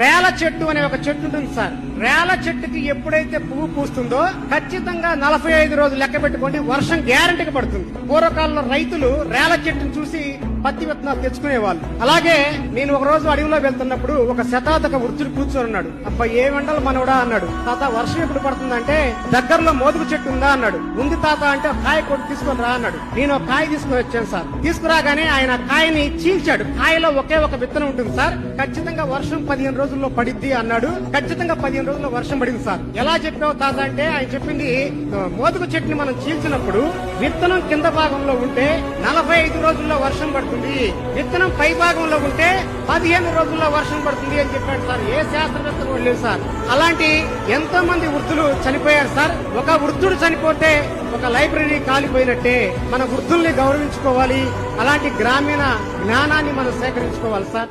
రేల చెట్టు అనే ఒక చెట్టు ఉంటుంది సార్. రేల చెట్టుకి ఎప్పుడైతే పువ్వు పూస్తుందో ఖచ్చితంగా 45 రోజులు లెక్క పెట్టుకోండి, వర్షం గ్యారంటీగా పడుతుంది. పూర్వకాలంలో రైతులు రేల చెట్టును చూసి పత్తి విత్తనాలు తెచ్చుకునేవాళ్ళు. అలాగే నేను ఒక రోజు అడవిలో వెళ్తున్నప్పుడు ఒక శతాధిక వృద్ధుడు కూర్చొని ఉన్నాడు. అబ్బా ఏ వంటలు మనవడా అన్నాడు. తాత వర్షం ఎప్పుడు పడుతుందంటే దగ్గరలో మోదుగు చెట్టు ఉందా అన్నాడు. ఉంది తాత అంటే కాయ కొట్టి తీసుకొని రా అన్నాడు. నేను ఒక కాయ తీసుకుని వచ్చాను సార్. తీసుకురాగానే ఆయన కాయని చీల్చాడు. కాయలో ఒకే ఒక విత్తనం ఉంటుంది సార్. ఖచ్చితంగా వర్షం 15 రోజుల్లో పడిద్ది అన్నాడు. ఖచ్చితంగా 15 రోజుల్లో వర్షం పడింది సార్. ఎలా చెప్పావు తాత అంటే ఆయన చెప్పింది, మోదుగు చెట్టుని మనం చీల్చినప్పుడు విత్తనం కింద భాగంలో ఉంటే 45 రోజుల్లో వర్షం పడుతుంది, విత్తనం పై భాగంలో ఉంటే 15 రోజుల్లో వర్షం పడుతుంది అని చెప్పాడు సార్. ఏ శాస్త్రవేత్త కూడా లేదు సార్. అలాంటి ఎంతో మంది వృద్ధులు చనిపోయారు సార్. ఒక వృద్ధుడు చనిపోతే ఒక లైబ్రరీ కాలిపోయినట్టే మన వృద్ధుల్ని గౌరవించుకోవాలి. అలాంటి గ్రామీణ జ్ఞానాన్ని మనం సేకరించుకోవాలి సార్.